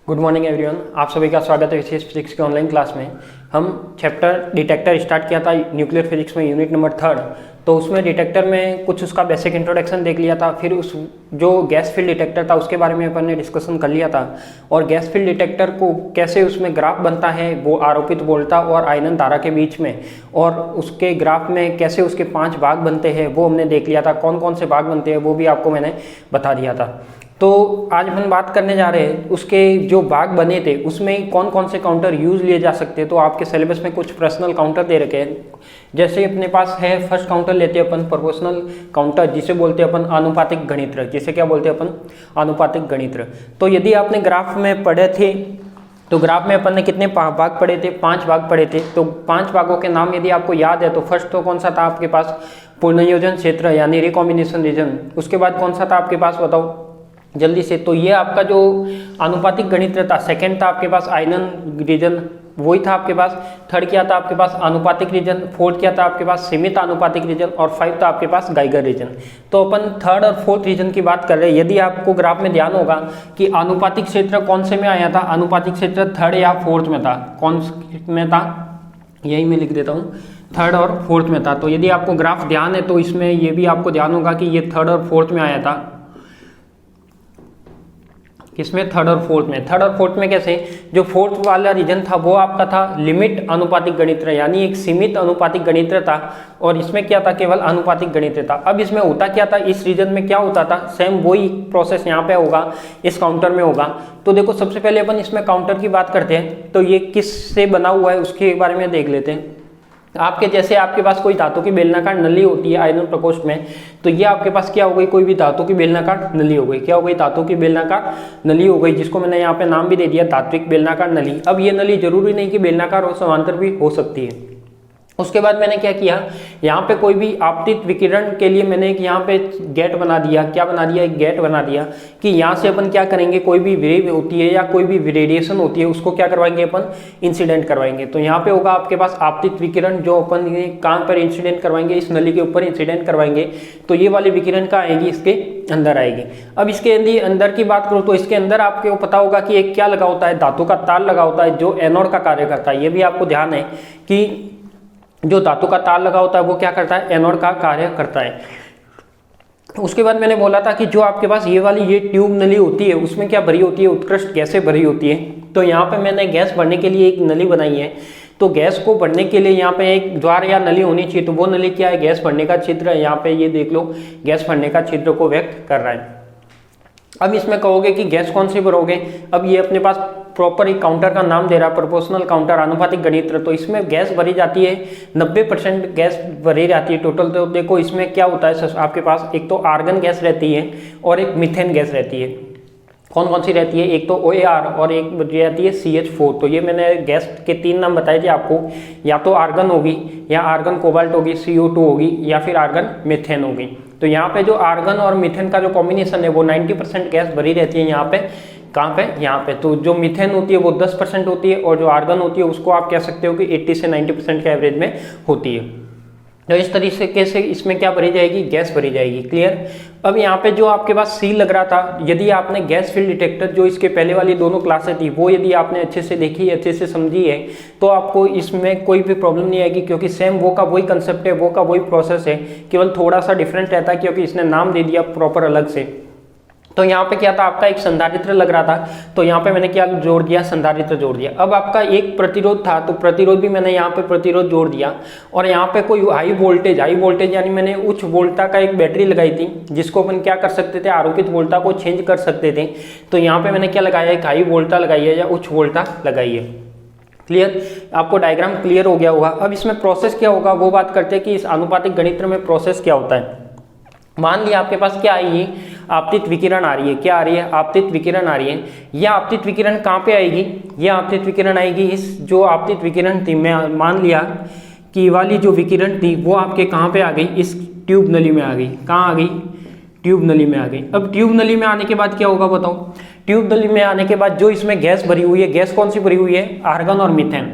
Good morning everyone, आप सभी का स्वागत है विशेष फिजिक्स के ऑनलाइन क्लास में। हम चैप्टर डिटेक्टर स्टार्ट किया था न्यूक्लियर फिजिक्स में, यूनिट नंबर 3। तो उसमें डिटेक्टर में कुछ उसका बेसिक इंट्रोडक्शन देख लिया था। फिर उस जो गैस फील्ड डिटेक्टर था उसके बारे में अपन ने डिस्कशन कर लिया था। और गैस फील्ड डिटेक्टर को कैसे उसमें ग्राफ बनता है वो आरोपित वोल्टा और आयनन धारा के बीच में, और उसके ग्राफ में कैसे उसके 5 भाग बनते हैं वो हमने देख लिया था। कौन कौन से भाग बनते हैं वो भी आपको मैंने बता दिया था। तो आज हम बात करने जा रहे हैं उसके जो भाग बने थे उसमें कौन कौन से काउंटर यूज लिए जा सकते हैं। तो आपके सिलेबस में कुछ पर्सनल काउंटर दे रखे हैं। जैसे अपने पास है फर्स्ट काउंटर लेते हैं अपन प्रोपोर्शनल काउंटर, जिसे बोलते हैं अपन आनुपातिक गणित्र। जिसे क्या बोलते हैं अपन? आनुपातिक गणित्र। तो यदि आपने ग्राफ में पढ़े थे तो ग्राफ में अपन ने कितने भाग पढ़े थे? 5 भाग पढ़े थे। तो 5 भागों के नाम यदि आपको याद है तो फर्स्ट तो कौन सा था आपके पास? पुनर्योजन क्षेत्र यानी रिकॉम्बिनेशन रीजन। उसके बाद कौन सा था आपके पास, बताओ जल्दी से। तो ये आपका जो आनुपातिक गणित्र था, सेकंड था आपके पास आयनन रीजन, वही था आपके पास। थर्ड क्या था आपके पास? आनुपातिक रीजन। फोर्थ क्या था आपके पास? सीमित आनुपातिक रीजन। और 5 था आपके पास गाइगर रीजन। तो अपन थर्ड और फोर्थ रीजन की बात कर रहे हैं। यदि आपको ग्राफ में ध्यान होगा कि आनुपातिक क्षेत्र कौन से में आया था? आनुपातिक क्षेत्र थर्ड या फोर्थ में था। कौन में था? यही मैं लिख देता हूँ, थर्ड और फोर्थ में था। तो यदि आपको ग्राफ ध्यान है तो इसमें ये भी आपको ध्यान होगा कि ये थर्ड और फोर्थ में आया था। किसमें? थर्ड और फोर्थ में। थर्ड और फोर्थ में कैसे? जो फोर्थ वाला रीजन था वो आपका था लिमिट अनुपातिक गणित्र, यानी एक सीमित अनुपातिक गणित्र था। और इसमें क्या था? केवल अनुपातिक गणित्र था। अब इसमें होता क्या था? इस रीजन में क्या होता था? सेम वही प्रोसेस यहाँ पे होगा, इस काउंटर में होगा। तो देखो सबसे पहले अपन इसमें काउंटर की बात करते हैं। तो ये किस से बना हुआ है उसके बारे में देख लेते हैं। आपके जैसे आपके पास कोई धातु की बेलनाकार नली होती है आयनन प्रकोष्ठ में, तो ये आपके पास क्या हो गई? कोई भी धातु की बेलनाकार नली हो गई। क्या हो गई? धातु की बेलनाकार नली हो गई, जिसको मैंने यहाँ पे नाम भी दे दिया धात्विक बेलनाकार नली। अब ये नली जरूरी नहीं कि बेलनाकार हो, समांतर भी हो सकती है। उसके बाद मैंने क्या किया, यहाँ पे कोई भी आपतित विकिरण के लिए मैंने एक यहाँ पे गेट बना दिया। क्या बना दिया? एक गेट बना दिया कि यहाँ से अपन क्या करेंगे, कोई भी वेव होती है या कोई भी रेडिएशन होती है उसको क्या करवाएंगे अपन? इंसिडेंट करवाएंगे। तो यहाँ पे होगा आपके पास आपतित विकिरण, जो अपन कहाँ पर इंसिडेंट करवाएंगे? इस नली के ऊपर इंसिडेंट करवाएंगे। तो ये वाली विकिरण कहाँ आएगी? इसके अंदर आएगी। अब इसके अंदर की बात करूँ तो इसके अंदर आपको पता होगा कि एक क्या लगा होता है? धातु का तार लगा होता है जो एनोड का कार्य करता है। ये भी आपको ध्यान है कि जो धातु का तार लगा होता है वो क्या करता है? एनोड का कार्य करता है। उसके बाद मैंने बोला था कि जो आपके पास ये वाली ये ट्यूब नली होती है उसमें क्या भरी होती है? उत्कृष्ट गैसें भरी होती है। तो यहाँ पे मैंने गैस भरने के लिए एक नली बनाई है। तो गैस को भरने के लिए यहाँ पे एक द्वार या नली होनी चाहिए। तो वो नली क्या है? गैस भरने का छिद्र है। यहाँ पे ये देख लो, गैस भरने का छिद्र को व्यक्त कर रहा है। अब इसमें कहोगे कि गैस कौन सी भरोगे? अब ये अपने पास प्रॉपर एक काउंटर का नाम दे रहा है, प्रोपोर्शनल काउंटर आनुपातिक गणित्र। तो इसमें गैस भरी जाती है, 90% गैस भरी जाती है टोटल। तो देखो इसमें क्या होता है आपके पास, एक तो आर्गन गैस रहती है और एक मीथेन गैस रहती है। कौन कौन सी रहती है? एक तो OAR और एक रहती है CH4। तो ये मैंने गैस के 3 नाम बताए थे आपको, या तो आर्गन होगी, या आर्गन कोबाल्ट होगी, CO2 होगी, या फिर आर्गन मीथेन होगी। तो यहाँ पे जो आर्गन और मीथेन का जो कॉम्बिनेशन है वो 90% गैस भरी रहती है यहाँ पे। कहाँ पे? यहाँ पे। तो जो मीथेन होती है वो 10% होती है, और जो आर्गन होती है उसको आप कह सकते हो कि 80 से 90% के एवरेज में होती है। तो इस तरीके से इसमें क्या भरी जाएगी? गैस भरी जाएगी। क्लियर? अब यहाँ पे जो आपके पास सी लग रहा था, यदि आपने गैस फील्ड डिटेक्टर जो इसके पहले वाली दोनों क्लासें थी वो यदि आपने अच्छे से देखी, अच्छे से समझी है, तो आपको इसमें कोई भी प्रॉब्लम नहीं आएगी, क्योंकि सेम वो का वही कंसेप्ट है, वो का वही प्रोसेस है, केवल थोड़ा सा डिफरेंट रहता है क्योंकि इसने नाम दे दिया प्रॉपर अलग से। तो यहाँ पे क्या था आपका? एक संधारित्र लग रहा था, तो यहाँ पे मैंने क्या जोड़ दिया? संधारित्र जोड़ दिया। अब आपका एक प्रतिरोध था, तो प्रतिरोध भी मैंने यहाँ पे प्रतिरोध जोड़ दिया। और यहाँ पे कोई हाई वोल्टेज यानी मैंने उच्च वोल्टा का एक बैटरी लगाई थी, जिसको अपन क्या कर सकते थे? आरोपित वोल्टा को चेंज कर सकते थे। तो यहाँ पे मैंने क्या लगाया? एक हाई वोल्टा लगाई है या उच्च वोल्टा लगाई है। क्लियर? आपको डायग्राम क्लियर हो गया होगा। अब इसमें प्रोसेस क्या होगा वो बात करते हैं कि इस आनुपातिक गणित्र में प्रोसेस क्या होता है। मान लिया आपके पास क्या आई? आपतित विकिरण आ रही है। क्या आ रही है? आपतित विकिरण आ रही है। यह आपतित विकिरण कहाँ पे आएगी? यह आपतित विकिरण आएगी इस जो आपतित विकिरण थी, मैं मान लिया कि वाली जो विकिरण थी वो आपके कहाँ पे आ गई? इस ट्यूब नली में आ गई। कहाँ आ गई? ट्यूब नली में आ गई। अब ट्यूब नली में आने के बाद क्या होगा बताओ? ट्यूब नली में आने के बाद जो इसमें गैस भरी हुई है, गैस कौन सी भरी हुई है? आर्गन और मीथेन।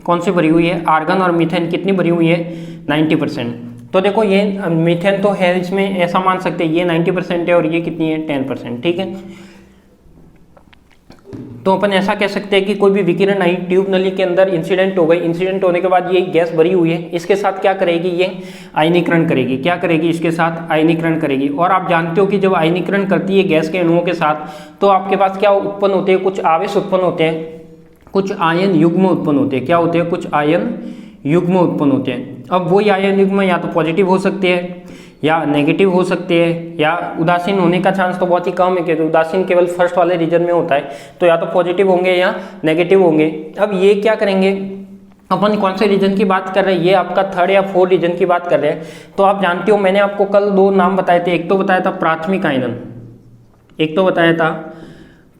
कौन सी भरी हुई है? आर्गन और मीथेन। कितनी भरी हुई है? 90%। तो देखो ये मीथेन तो है, इसमें ऐसा मान सकते हैं ये 90% है और ये कितनी है? 10%। ठीक है। तो अपन ऐसा कह सकते हैं कि कोई भी विकिरण आई, ट्यूब नली के अंदर इंसिडेंट हो गई, इंसिडेंट होने के बाद ये गैस भरी हुई है, इसके साथ क्या करेगी, ये आयनीकरण करेगी। क्या करेगी, इसके साथ आयनीकरण करेगी। और आप जानते हो कि जब आयनीकरण करती है गैस के अणुओं के साथ, तो आपके पास क्या उत्पन्न होते हैं, कुछ आवेश उत्पन्न होते हैं, कुछ आयन युग्म उत्पन्न होते हैं। क्या होते हैं, कुछ आयन युग्म उत्पन्न होते हैं। अब वही आयन युग्म या तो पॉजिटिव हो सकते हैं या नेगेटिव हो सकते हैं, या उदासीन होने का चांस तो बहुत ही कम है, क्योंकि उदासीन केवल फर्स्ट वाले रीजन में होता है। तो या तो पॉजिटिव होंगे या नेगेटिव होंगे। अब ये क्या करेंगे, अपन कौन से रीजन की बात कर रहे हैं, ये आपका थर्ड या फोर्थ रीजन की बात कर रहे हैं। तो आप जानते हो मैंने आपको कल दो नाम बताए थे, एक तो बताया था प्राथमिक आयनन, एक तो बताया था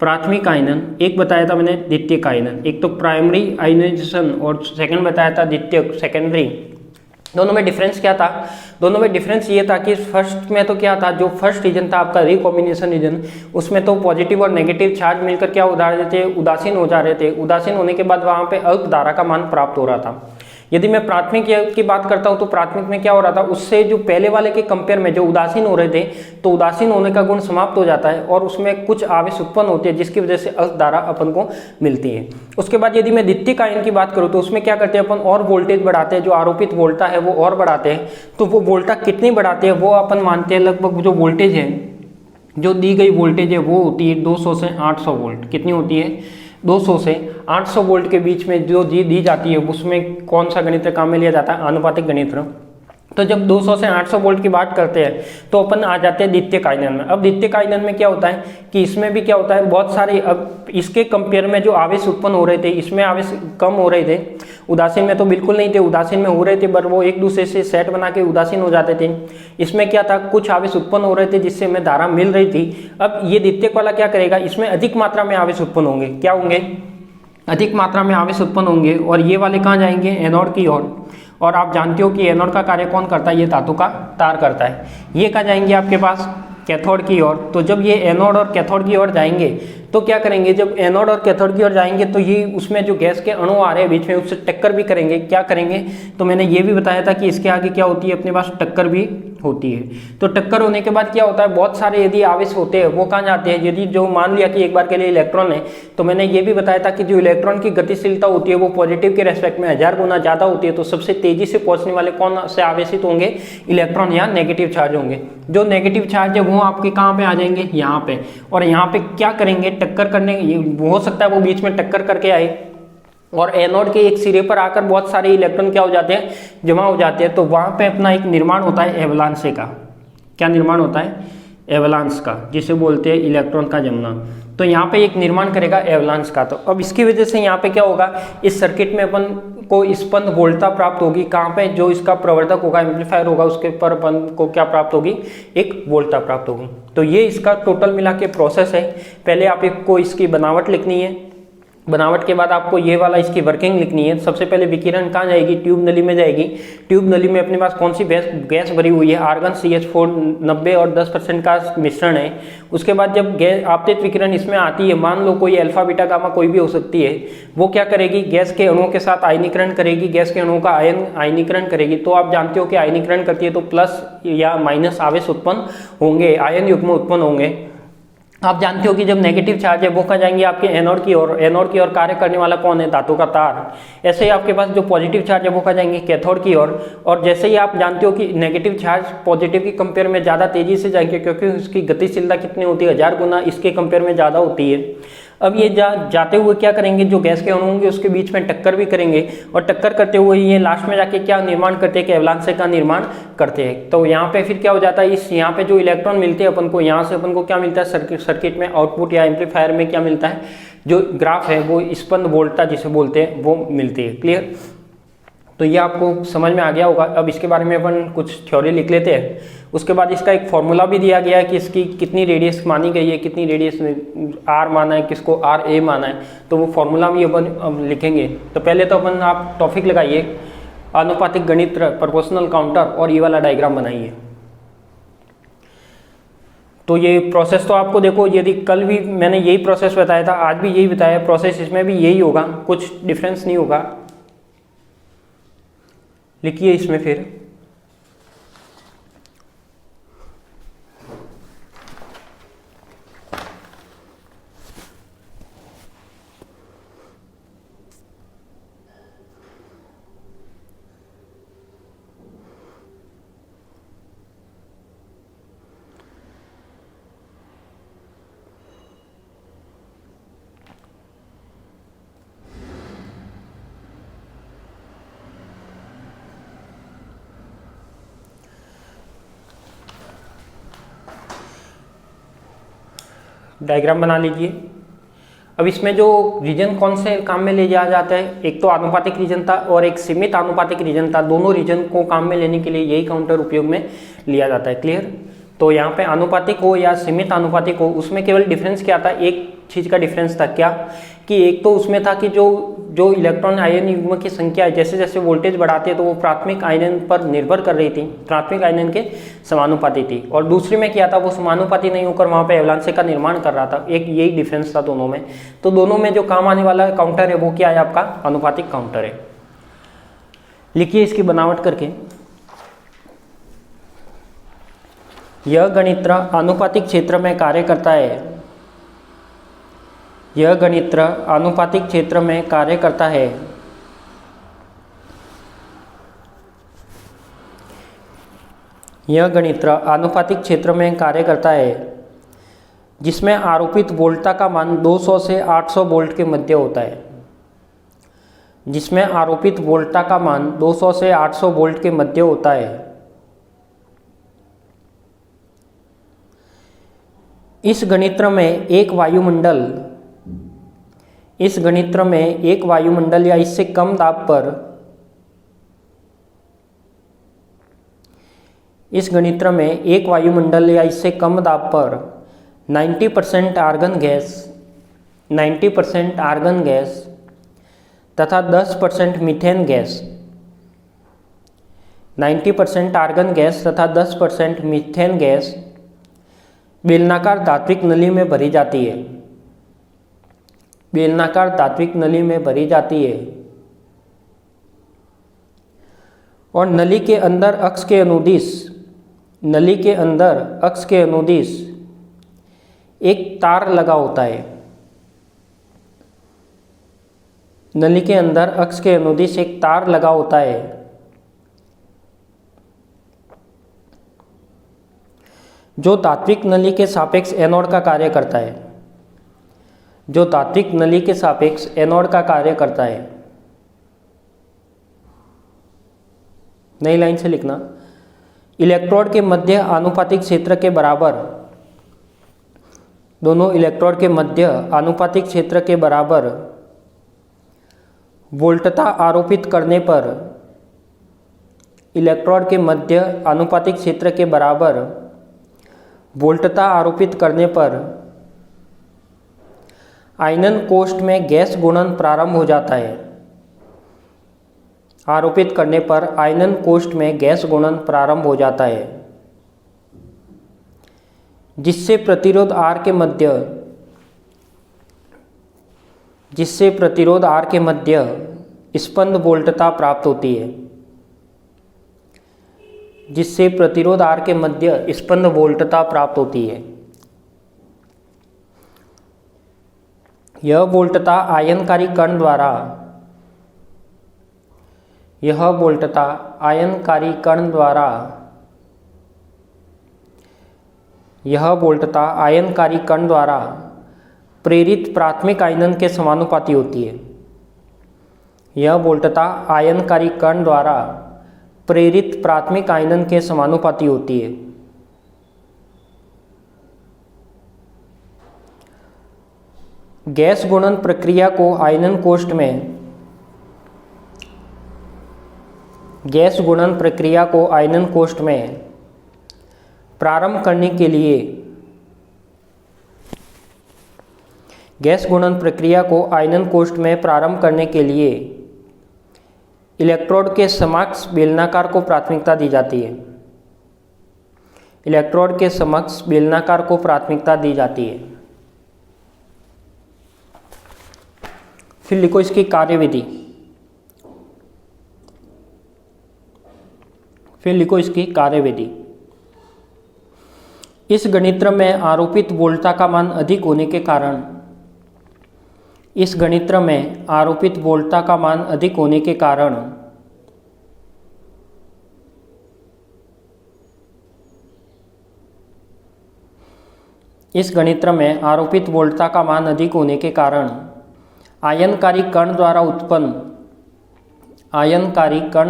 प्राथमिक आयनन, एक बताया था मैंने द्वितीयक आयनन। एक तो प्राइमरी आयनाइजेशन और सेकंड बताया था द्वितीयक, सेकेंडरी। दोनों में डिफरेंस क्या था, दोनों में डिफरेंस ये था कि फर्स्ट में तो क्या था, जो फर्स्ट रीजन था आपका रिकॉम्बिनेशन रीजन, उसमें तो पॉजिटिव और नेगेटिव चार्ज मिलकर क्या हो रहे थे, उदासीन हो जा रहे थे। उदासीन होने के बाद वहां पे अल्प धारा का मान प्राप्त हो रहा था। यदि मैं प्राथमिक की बात करता हूं तो प्राथमिक में क्या हो रहा था, उससे जो पहले वाले के कंपेयर में जो उदासीन हो रहे थे, तो उदासीन होने का गुण समाप्त हो जाता है और उसमें कुछ आवेश उत्पन्न होते हैं, जिसकी वजह से अल्प धारा अपन को मिलती है। उसके बाद यदि मैं द्वितीयक आयन की बात करूं तो उसमें क्या करते हैं अपन, और वोल्टेज बढ़ाते हैं, जो आरोपित वोल्टा है वो और बढ़ाते हैं। तो वो वोल्टा कितनी बढ़ाते हैं, वो अपन मानते हैं लगभग जो वोल्टेज है, जो दी गई वोल्टेज है वो होती है 200 से 800 वोल्ट। कितनी होती है, 200 से 800 वोल्ट के बीच में जो दी जाती है, उसमें कौन सा गणित्र काम में लिया जाता है, आनुपातिक गणित्र। तो जब 200 से 800 वोल्ट की बात करते हैं तो अपन आ जाते हैं द्वितीयक आयनन में। अब द्वितीयक आयनन में क्या होता है कि इसमें भी क्या होता है, बहुत सारे, अब इसके कंपेयर में जो आवेश उत्पन्न हो रहे थे, इसमें आवेश कम हो रहे थे, उदासीन में तो बिल्कुल नहीं थे, उदासीन में हो रहे थे पर वो एक दूसरे से सेट बना के उदासीन हो जाते थे। इसमें क्या था, कुछ आवेश उत्पन्न हो रहे थे जिससे हमें धारा मिल रही थी। अब ये द्वितीयक वाला क्या करेगा, इसमें अधिक मात्रा में आवेश उत्पन्न होंगे। क्या होंगे, अधिक मात्रा में आवेश उत्पन्न होंगे, और ये वाले कहाँ जाएंगे, एनोड की ओर। और आप जानते हो कि एनोड का कार्य कौन करता है, ये धातु का तार करता है। ये कहाँ जाएंगे आपके पास, कैथोड की ओर। तो जब ये एनोड और कैथोड की ओर जाएंगे तो क्या करेंगे, जब एनोड और कैथोड की ओर जाएंगे तो ये उसमें जो गैस के अणु आ रहे हैं बीच में, उससे टक्कर भी करेंगे। क्या करेंगे, तो मैंने ये भी बताया था कि इसके आगे क्या होती है, अपने पास टक्कर भी होती है। तो टक्कर होने के बाद क्या होता है, बहुत सारे यदि आवेश होते हैं वो कहाँ जाते हैं, यदि जो मान लिया कि एक बार के लिए इलेक्ट्रॉन है, तो मैंने ये भी बताया था कि जो इलेक्ट्रॉन की गतिशीलता होती है वो पॉजिटिव के रेस्पेक्ट में 1000 गुना ज़्यादा होती है। तो सबसे तेजी से पहुंचने वाले कौन से आवेशित होंगे, इलेक्ट्रॉन या नेगेटिव चार्ज होंगे। जो नेगेटिव चार्ज है वो आपके कहाँ पे आ जाएंगे, यहाँ पे। और यहाँ पे क्या करेंगे, टक्कर करने, हो सकता है वो बीच में टक्कर करके आए और एनोड के एक सिरे पर आकर बहुत सारे इलेक्ट्रॉन क्या हो जाते हैं, जमा हो जाते हैं। तो वहां पे अपना एक निर्माण होता है एवलांस का। क्या निर्माण होता है, एवलांस का, जिसे बोलते हैं इलेक्ट्रॉन का जमना। तो यहाँ पे एक निर्माण करेगा एवलांस का। तो अब इसकी वजह से यहाँ पे क्या होगा, इस सर्किट में अपन को स्पंद वोल्टता प्राप्त होगी। कहाँ पे, जो इसका प्रवर्धक होगा, एम्पलीफायर होगा, उसके पर अपन को क्या प्राप्त होगी, एक वोल्टता प्राप्त होगी। तो ये इसका टोटल मिला के प्रोसेस है। पहले आपको इसकी बनावट लिखनी है, बनावट के बाद आपको ये वाला इसकी वर्किंग लिखनी है। सबसे पहले विकिरण कहाँ जाएगी, ट्यूब नली में जाएगी। ट्यूब नली में अपने पास कौन सी गैस भरी हुई है, आर्गन CH4 90 और 10% का मिश्रण है। उसके बाद जब गैस आपतित विकिरण इसमें आती है, मान लो कोई अल्फा बीटा गामा कोई भी हो सकती है, वो क्या करेगी, गैस के अणुओं के साथ आयनीकरण करेगी, गैस के अणुओं का आयनीकरण करेगी। तो आप जानते हो कि आयनीकरण करती है तो प्लस या माइनस आवेश उत्पन्न होंगे, आयन युग्म उत्पन्न होंगे। आप जानते हो कि जब नेगेटिव चार्ज है वो कहाँ जाएंगे, आपके एनोड की ओर। एनोड की ओर कार्य करने वाला कौन है, धातु का तार। ऐसे ही आपके पास जो पॉजिटिव चार्ज है वो कहाँ जाएंगे, कैथोड की ओर। और जैसे ही आप जानते हो कि नेगेटिव चार्ज पॉजिटिव की कंपेयर में ज़्यादा तेजी से जाएंगे, क्योंकि उसकी गतिशीलता कितनी होती है, 1000 गुना इसके कंपेयर में ज़्यादा होती है। अब ये जाते हुए क्या करेंगे, जो गैस के अणु होंगे उसके बीच में टक्कर भी करेंगे, और टक्कर करते हुए ये लास्ट में जाके क्या निर्माण करते हैं, कि एवलांस का निर्माण करते हैं। तो यहाँ पे फिर क्या हो जाता है, इस यहाँ पे जो इलेक्ट्रॉन मिलते हैं अपन को, यहाँ से अपन को क्या मिलता है, सर्किट में आउटपुट या एम्पलीफायर में क्या मिलता है, जो ग्राफ है वो स्पंद वोल्टता जिसे बोलते हैं वो मिलती है। क्लियर, तो ये आपको समझ में आ गया होगा। अब इसके बारे में अपन कुछ थ्योरी लिख लेते हैं। उसके बाद इसका एक फॉर्मूला भी दिया गया है कि इसकी कितनी रेडियस मानी गई है, कितनी रेडियस R माना है, किसको RA माना है। तो वो फॉर्मूला भी अपन लिखेंगे। तो पहले तो अपन आप टॉपिक लगाइए, आनुपातिक गणित्र, प्रोपोर्शनल काउंटर, और ये वाला डायग्राम बनाइए। तो ये प्रोसेस तो आपको देखो, यदि कल भी मैंने यही प्रोसेस बताया था, आज भी यही बताया प्रोसेस, इसमें भी यही होगा, कुछ डिफरेंस नहीं होगा। लिखिए इसमें फिर डायग्राम बना लीजिए। अब इसमें जो रीजन कौन से काम में ले जाया जाता है, एक तो आनुपातिक रीजन था और एक सीमित आनुपातिक रीजन था। दोनों रीजन को काम में लेने के लिए यही काउंटर उपयोग में लिया जाता है। क्लियर? तो यहाँ पे आनुपातिक हो या सीमित आनुपातिक हो, उसमें केवल डिफरेंस क्या था, एक चीज़ का डिफरेंस था क्या, कि एक तो उसमें था कि जो इलेक्ट्रॉन आयन युग्म की संख्या है, जैसे जैसे वोल्टेज बढ़ाते तो वो प्राथमिक आयन पर निर्भर कर रही थी, प्राथमिक आयन के समानुपाती थी। और दूसरे में क्या था, वो समानुपाती नहीं होकर वहाँ पे एवलांचे का निर्माण कर रहा था। एक यही डिफरेंस था दोनों में। तो दोनों में जो काम आने वाला काउंटर है वो क्या है, आपका आनुपातिक काउंटर है। लिखिए इसकी बनावट करके। यह गणित्र आनुपातिक क्षेत्र में कार्य करता है। यह गणित्र आनुपातिक क्षेत्र में कार्य करता है। यह गणित्र आनुपातिक क्षेत्र में कार्य करता है जिसमें आरोपित वोल्टता का मान 200 से 800 वोल्ट के मध्य होता है। जिसमें आरोपित वोल्टता का मान 200 से 800 वोल्ट के मध्य होता है। इस गणित्र में एक वायुमंडल या इससे कम दाब पर इस गणित्र में एक वायुमंडल या इससे कम दाब पर 90% आर्गन गैस तथा 10% मीथेन गैस 90% आर्गन गैस तथा 10% मीथेन गैस बेलनाकार धात्विक नली में भरी जाती है। बेलनाकार धात्विक नली में भरी जाती है और नली के अंदर अक्ष के अनुदिश एक तार लगा होता है। नली के अंदर अक्ष के अनुदिश एक तार लगा होता है जो धात्विक नली के सापेक्ष एनोड का कार्य करता है। जो धात्विक नली के सापेक्ष एनोड का कार्य करता है। नई लाइन से लिखना। इलेक्ट्रोड के मध्य आनुपातिक क्षेत्र के बराबर, दोनों इलेक्ट्रोड के मध्य आनुपातिक क्षेत्र के बराबर वोल्टता आरोपित करने पर, इलेक्ट्रोड के मध्य आनुपातिक क्षेत्र के बराबर वोल्टता आरोपित करने पर आयनन कोष्ठ में गैस गुणन प्रारंभ हो जाता है। आरोपित करने पर आयनन कोष्ठ में गैस गुणन प्रारंभ हो जाता है जिससे प्रतिरोध R के मध्य स्पंद वोल्टता प्राप्त होती है। जिससे प्रतिरोध R के मध्य स्पंद वोल्टता प्राप्त होती है। यह वोल्टता आयनकारी कण द्वारा प्रेरित प्राथमिक आयनन के समानुपाती होती है। यह वोल्टता आयनकारी कण द्वारा प्रेरित प्राथमिक आयनन के समानुपाती होती है। गैस गुणन प्रक्रिया को आयनन कोष्ठ में प्रारंभ करने के लिए इलेक्ट्रोड के समक्ष बेलनाकार को प्राथमिकता दी जाती है। इलेक्ट्रोड के समक्ष बेलनाकार को प्राथमिकता दी जाती है। फिर लिखो इसकी कार्यविधि। इस गणित्र में आरोपित वोल्टता का मान अधिक होने के कारण आयनकारी कण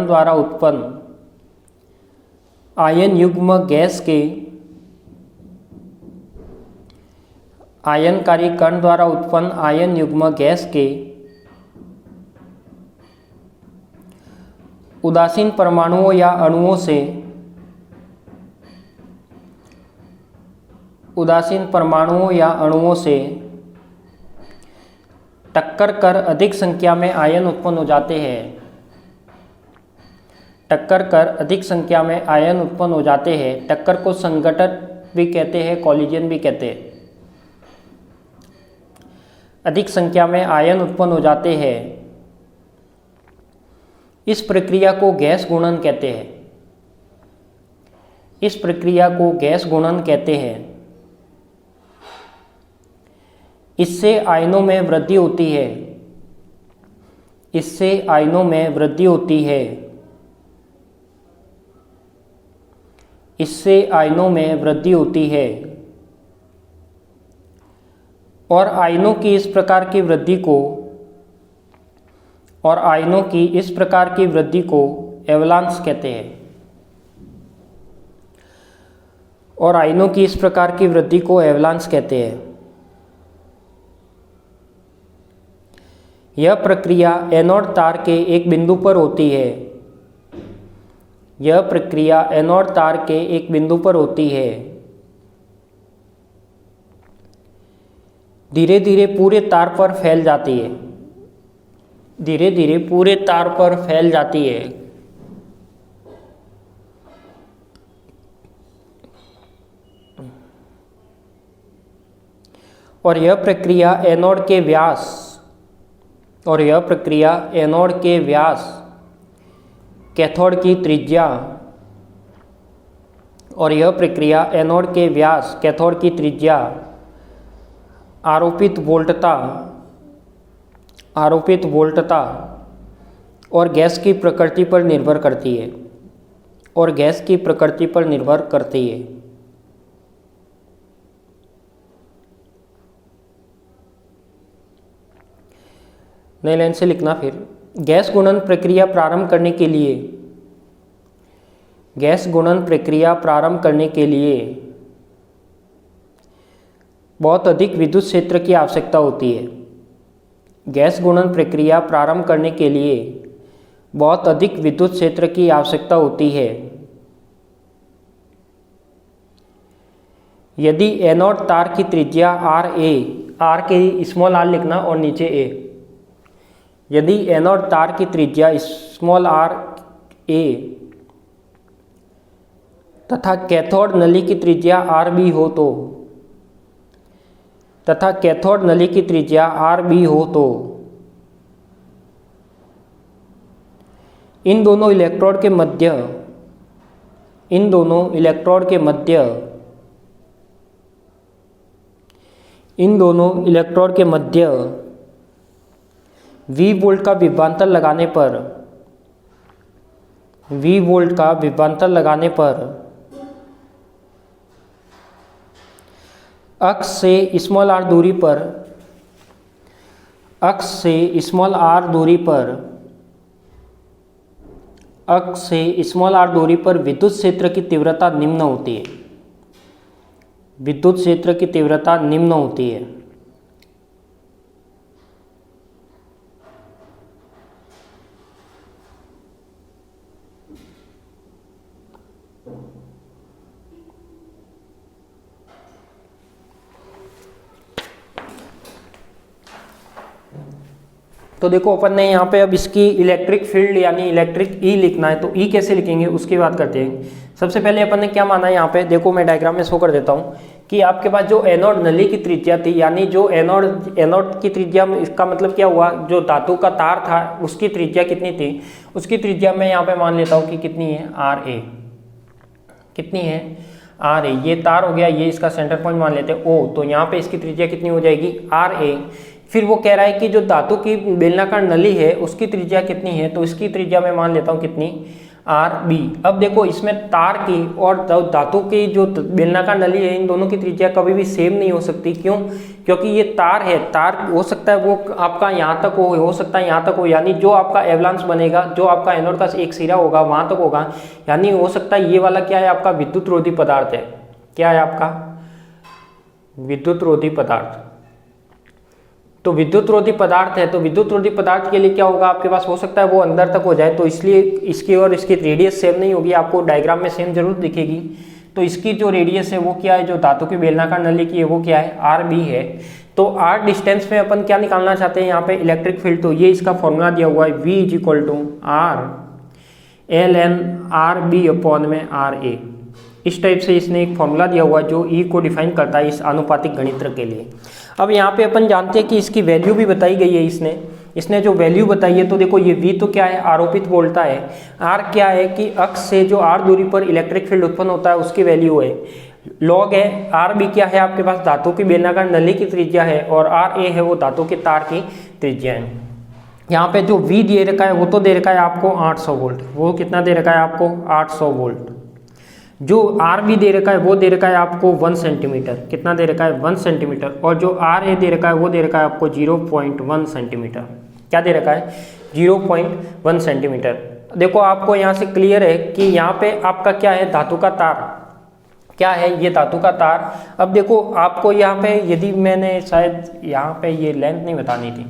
द्वारा उत्पन्न आयन युग्म गैस के आयनकारी कण द्वारा उत्पन्न आयन युग्म गैस के उदासीन परमाणुओं या अणुओं से टक्कर कर अधिक संख्या में आयन उत्पन्न हो जाते हैं। टक्कर को संघटन भी कहते हैं, कॉलिजन भी कहते हैं। अधिक संख्या में आयन उत्पन्न हो जाते हैं। इस प्रक्रिया को गैस गुणन कहते हैं। इससे आयनों में वृद्धि होती है। और आयनों की इस प्रकार की वृद्धि को एवलांस कहते हैं। यह प्रक्रिया एनोड तार के एक बिंदु पर होती है। धीरे धीरे पूरे तार पर फैल जाती है। और यह प्रक्रिया एनोड के व्यास कैथोड की त्रिज्या आरोपित वोल्टता और गैस की प्रकृति पर निर्भर करती है। नई लाइन से लिखना फिर। गैस गुणन प्रक्रिया प्रारंभ करने के लिए बहुत अधिक विद्युत क्षेत्र की आवश्यकता होती है। यदि एनोड तार की त्रिज्या R के स्मॉल r लिखना और नीचे a। यदि एनोड तार की त्रिज्या स्मॉल r a तथा कैथोड नली की त्रिज्या RB हो तो इन दोनों इलेक्ट्रोड के मध्य V वोल्ट का विभवांतर लगाने पर अक्ष से स्मॉल r दूरी पर विद्युत क्षेत्र की तीव्रता निम्न होती है। तो देखो अपन ने यहाँ पे अब इसकी इलेक्ट्रिक फील्ड यानी इलेक्ट्रिक ई लिखना है, तो ई कैसे लिखेंगे उसकी बात करते हैं। सबसे पहले अपन ने क्या माना है, यहाँ पे देखो मैं डायग्राम में शो कर देता हूँ कि आपके पास जो एनोड नली की त्रिज्या थी, यानी जो एनोड की त्रिज्या में, इसका मतलब क्या हुआ, जो धातु का तार था उसकी त्रिज्या कितनी थी, उसकी त्रिज्या मैं यहाँ पे मान लेता हूँ कि कितनी है, RA। ये तार हो गया, ये इसका सेंटर पॉइंट मान लेते हैं O, तो यहाँ पे इसकी त्रिज्या कितनी हो जाएगी, RA। फिर वो कह रहा है कि जो धातु की बेलनाकार नली है उसकी त्रिज्या कितनी है, तो इसकी त्रिज्या मैं मान लेता हूँ कितनी, RB। अब देखो इसमें तार की और धातु की जो बेलनाकार नली है, इन दोनों की त्रिज्या कभी भी सेम नहीं हो सकती। क्यों? क्योंकि ये तार है, तार हो सकता है वो आपका यहाँ तक हो सकता है यहाँ तक हो, यानी जो आपका एवलांस बनेगा, जो आपका एनोड का एक सिरा होगा वहाँ तक होगा, यानी हो सकता है ये वाला क्या है, आपका विद्युत रोधी पदार्थ है। क्या है आपका विद्युत रोधी पदार्थ। तो विद्युत रोधी पदार्थ है, तो विद्युत रोधी पदार्थ के लिए क्या होगा आपके पास, हो सकता है वो अंदर तक हो जाए, तो इसलिए इसकी और इसकी रेडियस सेम नहीं होगी, आपको डायग्राम में सेम जरूर दिखेगी। तो इसकी जो रेडियस है वो क्या है, जो धातु की बेलनाकार नली की है वो क्या है, आर बी है। तो आर डिस्टेंस में अपन क्या निकालना चाहते हैं यहाँ पे, इलेक्ट्रिक फील्ड। तो ये इसका फॉर्मूला दिया हुआ है, V is equal to R L N R B upon में आर ए। इस टाइप से इसने एक फॉर्मूला दिया हुआ है जो E को डिफाइन करता है इस आनुपातिक गणित्र के लिए। अब यहाँ पे अपन जानते हैं कि इसकी वैल्यू भी बताई गई है, इसने जो वैल्यू बताई है, तो देखो ये V तो क्या है, आरोपित वोल्टा है। R क्या है कि अक्ष से जो R दूरी पर इलेक्ट्रिक फील्ड उत्पन्न होता है उसकी वैल्यू है। लॉग है, आर बी क्या है आपके पास, धातु की बेलनाकार नली की त्रिज्या है, और आर ए है वो धातु के तार की त्रिज्या है। यहाँ पे जो V दे रखा है वो तो दे रखा है आपको 800 वोल्ट, वो कितना दे रखा है आपको 800 वोल्ट। जो आर बी दे रखा है वो दे रखा है आपको 1 सेंटीमीटर, कितना दे रखा है 1 सेंटीमीटर, और जो आर ए दे रखा है वो दे रखा है आपको 0.1 सेंटीमीटर। क्या दे रखा है, 0.1 सेंटीमीटर। देखो आपको यहाँ से क्लियर है कि यहाँ पे आपका क्या है, धातु का तार, क्या है ये धातु का तार। अब देखो आपको यहाँ पे, यदि मैंने शायद यहाँ पे ये लेंथ नहीं बतानी थी,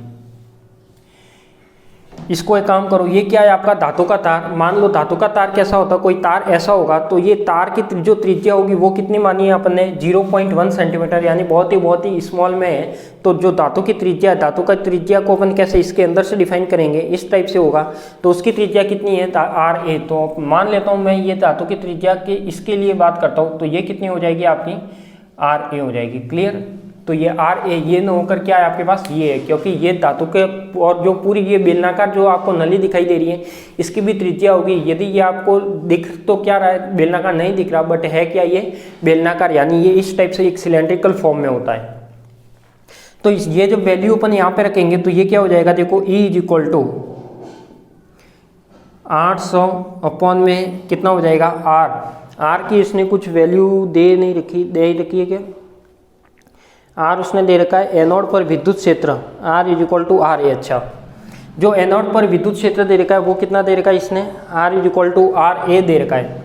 इसको एक काम करो, ये क्या है आपका धातु का तार। मान लो धातु का तार कैसा होता है, कोई तार ऐसा होगा, तो ये तार की जो त्रिज्या होगी वो कितनी मानी है अपन ने, 0.1 सेंटीमीटर, यानी बहुत ही स्मॉल में है। तो जो धातु की त्रिज्या है, धातु का त्रिज्या को अपन कैसे इसके अंदर से डिफाइन करेंगे, इस टाइप से होगा। तो उसकी त्रिज्या कितनी है, आर ए। तो मान लेता हूँ मैं ये धातु की त्रिज्या के इसके लिए बात करता हूँ, तो ये कितनी हो जाएगी आपकी, आर ए हो जाएगी। क्लियर। तो ये आर ए, ये न होकर क्या है आपके पास, ये है, क्योंकि ये धातु के, और जो पूरी ये बेलनाकार जो आपको नली दिखाई दे रही है इसकी भी त्रिज्या होगी। यदि ये आपको दिख तो क्या रहा है, बेलनाकार नहीं दिख रहा, बट है क्या ये बेलनाकार, यानी ये इस टाइप से एक सिलेंड्रिकल फॉर्म में होता है। तो ये जो वैल्यू अपन यहाँ पे रखेंगे तो ये क्या हो जाएगा, देखो E is equal to 800 upon में कितना हो जाएगा आर की इसने कुछ वैल्यू दे रखी है क्या, आर उसने दे रखा है एनोड पर विद्युत क्षेत्र, R is equal to R A. अच्छा, जो एनोड पर विद्युत क्षेत्र दे रखा है वो कितना दे रखा है इसने, R is equal to R A दे रखा है।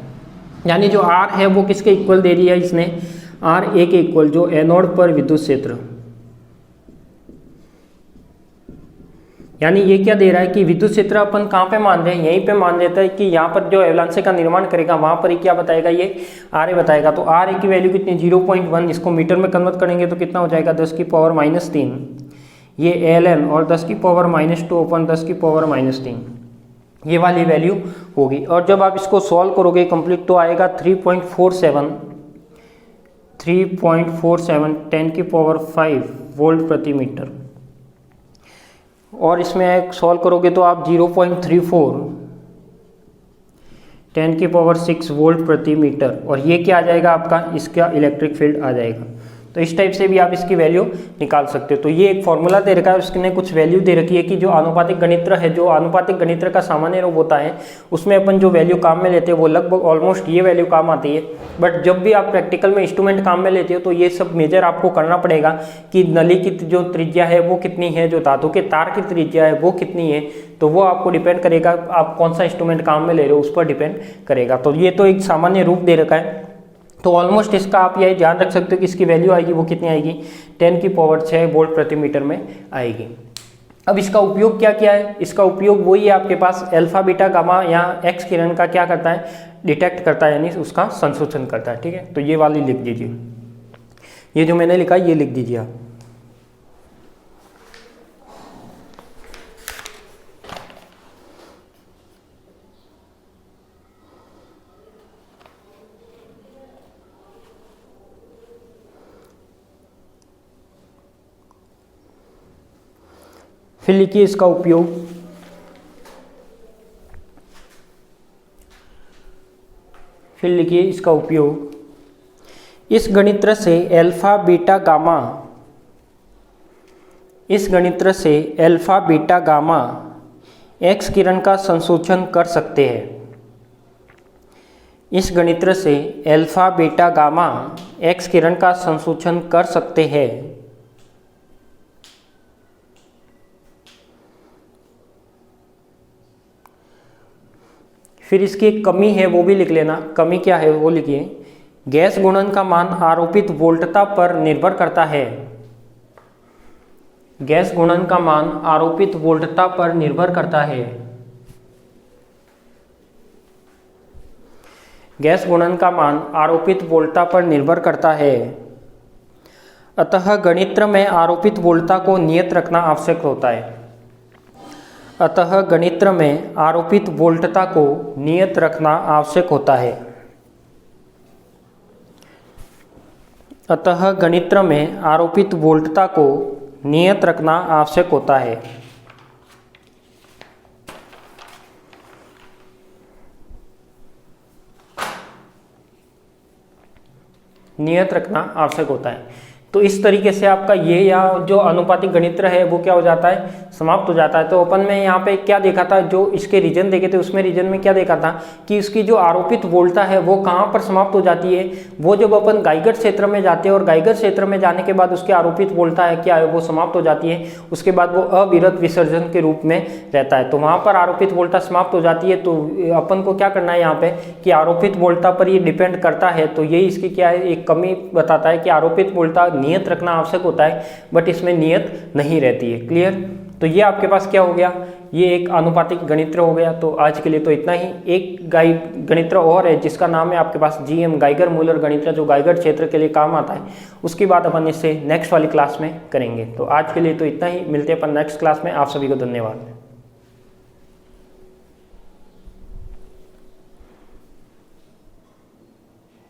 यानी जो आर है वो किसके इक्वल दे दिया इसने, आर ए के इक्वल, जो एनोड पर विद्युत क्षेत्र। यानी ये क्या दे रहा है कि विद्युत क्षेत्र अपन कहाँ पे मान रहे हैं, यहीं पे मान लेता है कि यहाँ पर जो एवलांसे का निर्माण करेगा वहां पर ही क्या बताएगा, ये आर ए बताएगा। तो आर ए की वैल्यू कितनी, 0.1, इसको मीटर में कन्वर्ट करेंगे तो कितना हो जाएगा, 10⁻³ ये एल एन, और 10⁻² अपन 10⁻³ ये वाली वैल्यू होगी। और जब आप इसको सॉल्व करोगे कंप्लीट तो आएगा 3.47 10⁵ वोल्ट प्रति मीटर। और इसमें सॉल्व करोगे तो आप 0.34 10⁶ वोल्ट प्रति मीटर, और ये क्या आ जाएगा आपका, इसका इलेक्ट्रिक फील्ड आ जाएगा। तो इस टाइप से भी आप इसकी वैल्यू निकाल सकते हो। तो ये एक फॉर्मूला दे रखा है, उसने कुछ वैल्यू दे रखी है कि जो आनुपातिक गणित्र है, जो आनुपातिक गणित्र का सामान्य रूप होता है उसमें अपन जो वैल्यू काम में लेते हैं वो लगभग ऑलमोस्ट ये वैल्यू काम आती है। बट जब भी आप प्रैक्टिकल में इंस्ट्रूमेंट काम में लेते हो तो ये सब मेजर आपको करना पड़ेगा कि नली की जो त्रिज्या है वो कितनी है, जो धातु के तार की त्रिज्या है वो कितनी है। तो वो आपको डिपेंड करेगा आप कौन सा इंस्ट्रूमेंट काम में ले रहे हो, उस पर डिपेंड करेगा। तो ये तो एक सामान्य रूप दे रखा है। तो ऑलमोस्ट इसका आप यही ध्यान रख सकते हो कि इसकी वैल्यू आएगी वो कितनी आएगी, 10⁶ वोल्ट प्रति मीटर में आएगी। अब इसका उपयोग क्या क्या है, इसका उपयोग वही है आपके पास अल्फा बीटा गामा या एक्स किरण का क्या करता है, डिटेक्ट करता है, यानी उसका संशोधन करता है। ठीक है, तो ये वाली लिख दीजिए, ये जो मैंने लिखा है ये लिख दीजिए आप। फिर लिखिए इसका उपयोग, फिर लिखिए इसका उपयोग, इस गणित्र से अल्फा बीटा गामा, इस गणित्र से अल्फा बीटा गामा एक्स किरण का संशोधन कर सकते हैं। इस गणित्र से अल्फा बीटा गामा एक्स किरण का संशोधन कर सकते हैं। फिर इसकी एक कमी है वो भी लिख लेना, कमी क्या है वो लिखिए, गैस गुणन का मान आरोपित वोल्टता पर निर्भर करता है। गैस गुणन का मान आरोपित वोल्टता पर निर्भर करता है। गैस गुणन का मान आरोपित वोल्टता पर निर्भर करता है। अतः गणित्र में आरोपित वोल्टता को नियत रखना आवश्यक होता है। अतः गणित्र में आरोपित वोल्टता को नियत रखना आवश्यक होता है। अतः गणित्र में आरोपित वोल्टता को नियत रखना आवश्यक होता है। नियत रखना आवश्यक होता है। तो इस तरीके से आपका ये या जो अनुपातिक गणित्र है वो क्या हो जाता है, समाप्त हो जाता है। तो अपन में यहाँ पे क्या देखा था, जो इसके रीजन देखे थे उसमें रीजन में क्या देखा था कि इसकी जो आरोपित वोल्टता है वो कहाँ पर समाप्त हो जाती है। वो जब अपन गाइगर क्षेत्र में जाते हैं और गाइगर क्षेत्र में जाने के बाद उसकी आरोपित वोल्टता है क्या है वो समाप्त हो जाती है। उसके बाद वो अविरत विसर्जन के रूप में रहता है। तो वहाँ पर आरोपित वोल्टता समाप्त हो जाती है। तो अपन को क्या करना है यहाँ पे कि आरोपित वोल्टता पर ये डिपेंड करता है। तो यही इसकी क्या है, एक कमी बताता है कि आरोपित वोल्टता नियत रखना आवश्यक होता है, बट इसमें नियत नहीं रहती है। क्लियर। तो ये आपके पास क्या हो गया, ये एक अनुपातिक गणित्र हो गया। तो आज के लिए तो इतना ही। एक गणित्र और है जिसका नाम है आपके पास जीएम गाइगर मूलर गणित्र, जो गाइगर क्षेत्र के लिए काम आता है। उसकी बात अपन इससे नेक्स्ट वाली क्लास में करेंगे। तो आज के लिए तो इतना ही, मिलते हैं अपन नेक्स्ट क्लास में। आप सभी को धन्यवाद।